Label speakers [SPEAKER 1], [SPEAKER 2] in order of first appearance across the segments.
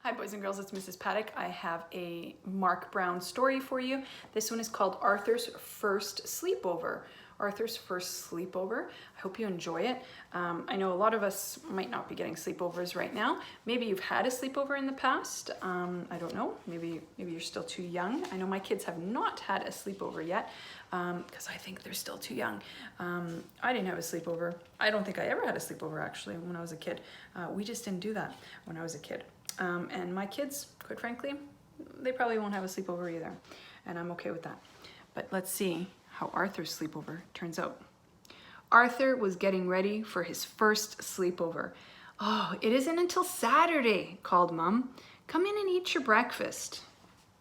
[SPEAKER 1] Hi boys and girls, it's Mrs. Paddock. I have a Marc Brown story for you. This one is called Arthur's First Sleepover. Arthur's First Sleepover. I hope you enjoy it. I know a lot of us might not be getting sleepovers right now. Maybe you've had a sleepover in the past. I don't know. Maybe you're still too young. I know my kids have not had a sleepover yet because I think they're still too young. I didn't have a sleepover. I don't think I ever had a sleepover actually when I was a kid. We just didn't do that when I was a kid. And my kids, quite frankly, they probably won't have a sleepover either. And I'm okay with that. But let's see how Arthur's sleepover turns out. Arthur was getting ready for his first sleepover. "Oh, it isn't until Saturday," called Mum. "Come in and eat your breakfast."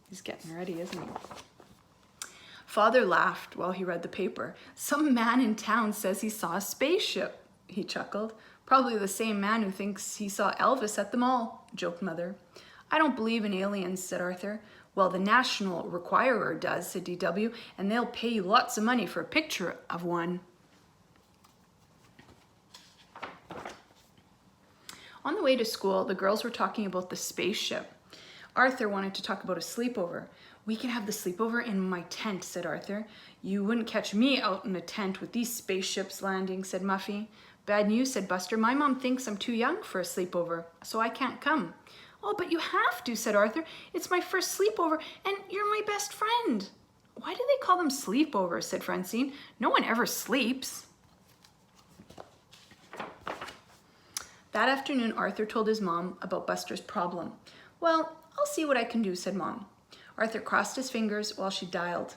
[SPEAKER 1] He's getting ready, isn't he? Father laughed while he read the paper. "Some man in town says he saw a spaceship," he chuckled. "Probably the same man who thinks he saw Elvis at the mall," joked Mother. "I don't believe in aliens," said Arthur. "Well, the National Requirer does," said DW, "and they'll pay you lots of money for a picture of one." On the way to school, the girls were talking about the spaceship. Arthur wanted to talk about a sleepover. "We can have the sleepover in my tent," said Arthur. "You wouldn't catch me out in a tent with these spaceships landing," said Muffy. "Bad news," said Buster. "My mom thinks I'm too young for a sleepover, so I can't come." "Oh, but you have to," said Arthur. "It's my first sleepover, and you're my best friend." "Why do they call them sleepovers?" said Francine. "No one ever sleeps." That afternoon, Arthur told his mom about Buster's problem. "Well, I'll see what I can do," said Mom. Arthur crossed his fingers while she dialed.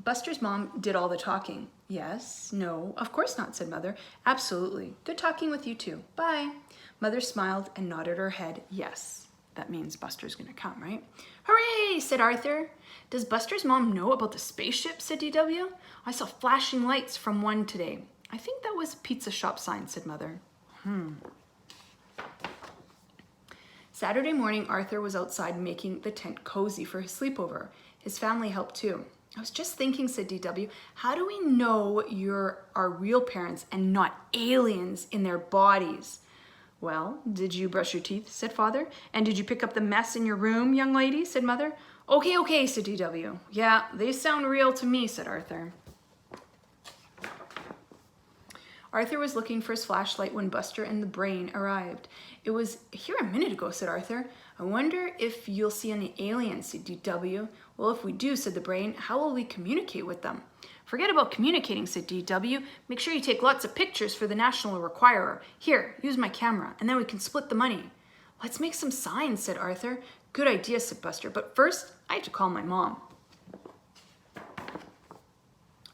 [SPEAKER 1] Buster's mom did all the talking. "Yes, no, of course not," said Mother. "Absolutely. Good talking with you too. Bye." Mother smiled and nodded her head. Yes, that means Buster's gonna come, right? "Hooray," said Arthur. "Does Buster's mom know about the spaceship?" said DW. "I saw flashing lights from one today. I think that was a pizza shop sign," said Mother. Saturday morning, Arthur was outside making the tent cozy for his sleepover. His family helped too. "I was just thinking," said DW, "how do we know you're our real parents and not aliens in their bodies?" "Well, did you brush your teeth?" said Father. "And did you pick up the mess in your room, young lady?" said Mother. Okay, said DW. "Yeah, they sound real to me," said Arthur. Arthur was looking for his flashlight when Buster and the Brain arrived. "It was here a minute ago," said Arthur. "I wonder if you'll see any aliens," said DW. "Well, if we do," said the Brain, "how will we communicate with them?" "Forget about communicating," said DW. "Make sure you take lots of pictures for the National Requirer. Here, use my camera, and then we can split the money." "Let's make some signs," said Arthur. "Good idea," said Buster, "but first, I have to call my mom."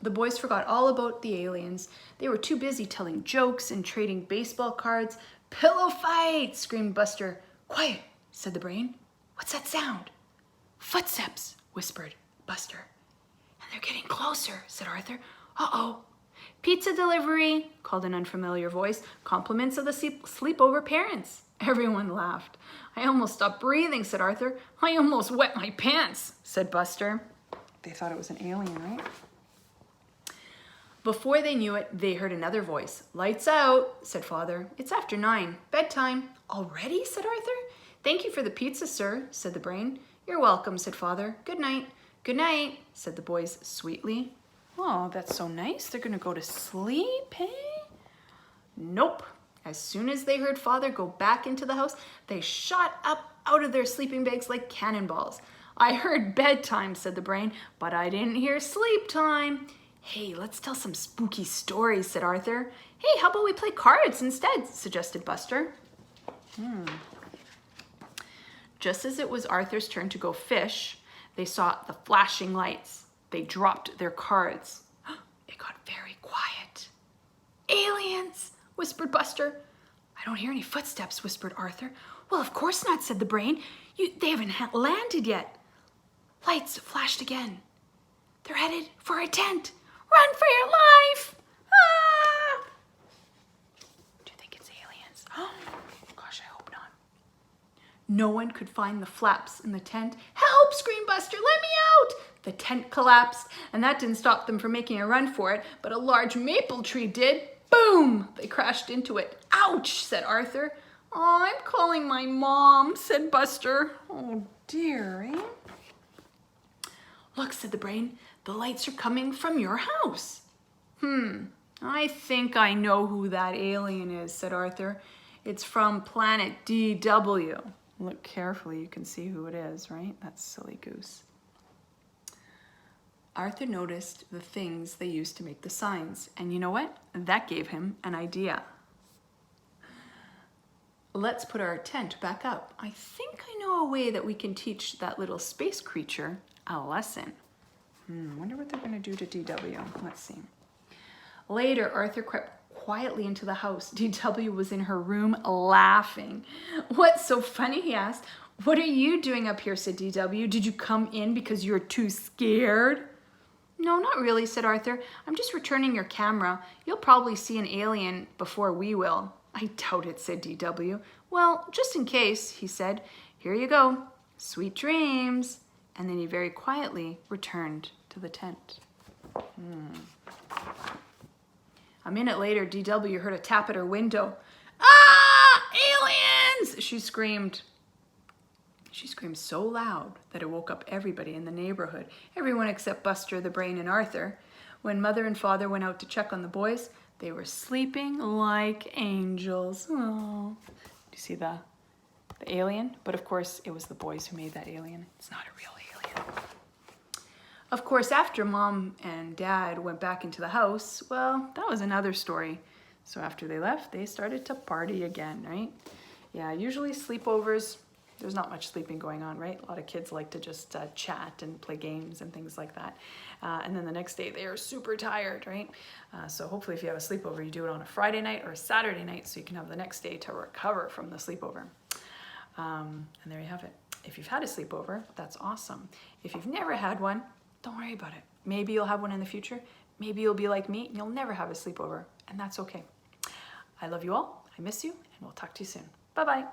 [SPEAKER 1] The boys forgot all about the aliens. They were too busy telling jokes and trading baseball cards. "Pillow fight!" screamed Buster. "Quiet," said the Brain. "What's that sound?" "Footsteps," whispered Buster. "And they're getting closer," said Arthur. "Uh-oh." "Pizza delivery," called an unfamiliar voice. "Compliments of the sleepover parents." Everyone laughed. "I almost stopped breathing," said Arthur. "I almost wet my pants," said Buster. They thought it was an alien, right? Before they knew it, they heard another voice. "Lights out," said Father. "It's after 9. Bedtime." "Already?" said Arthur. "Thank you for the pizza, sir," said the Brain. "You're welcome," said Father. "Good night." "Good night," said the boys sweetly. "Oh, that's so nice. They're gonna go to sleep, eh?" Nope. As soon as they heard Father go back into the house, they shot up out of their sleeping bags like cannonballs. "I heard bedtime," said the Brain, "but I didn't hear sleep time." "Hey, let's tell some spooky stories," said Arthur. "Hey, how about we play cards instead?" suggested Buster. Just as it was Arthur's turn to go fish, they saw the flashing lights. They dropped their cards. It got very quiet. "Aliens," whispered Buster. "I don't hear any footsteps," whispered Arthur. "Well, of course not," said the Brain. "They haven't landed yet." Lights flashed again. "They're headed for a tent. Run for your life!" Ah! Do you think it's aliens? Oh, gosh, I hope not. No one could find the flaps in the tent. "Help!" screamed Buster. "Let me out!" The tent collapsed, and that didn't stop them from making a run for it, but a large maple tree did. Boom! They crashed into it. "Ouch!" said Arthur. Oh, I'm calling my mom, said Buster. Oh dear, eh? Look, said the brain, the lights are coming from your house. I think I know who that alien is, said Arthur. It's from planet DW. Look carefully, you can see who it is, right? That's Silly Goose. Arthur noticed the things they used to make the signs, and you know what? That gave him an idea. Let's put our tent back up. I think I know a way that we can teach that little space creature a lesson. Wonder what they're gonna do to DW. Let's see. Later, Arthur crept quietly into the house. DW was in her room laughing. What's so funny, he asked. What are you doing up here, said DW. Did you come in because you're too scared? No, not really, said Arthur. I'm just returning your camera. You'll probably see an alien before we will. I doubt it, said DW. Well, just in case, he said. Here you go. Sweet dreams. And then he very quietly returned to the tent. A minute later, DW heard a tap at her window. Ah! Aliens! She screamed. She screamed so loud that it woke up everybody in the neighborhood, everyone except Buster, the Brain, and Arthur. When Mother and Father went out to check on the boys, they were sleeping like angels. Oh, do you see the alien? But of course, it was the boys who made that alien. It's not a real alien. Of course, after Mom and Dad went back into the house, well, that was another story. So after they left, they started to party again, right? Yeah, usually sleepovers, there's not much sleeping going on, right? A lot of kids like to just chat and play games and things like that. And then the next day they are super tired, right? So hopefully if you have a sleepover, you do it on a Friday night or a Saturday night so you can have the next day to recover from the sleepover. And there you have it. If you've had a sleepover, that's awesome. If you've never had one, don't worry about it. Maybe you'll have one in the future. Maybe you'll be like me and you'll never have a sleepover, and that's okay. I love you all. I miss you, and we'll talk to you soon. Bye-bye.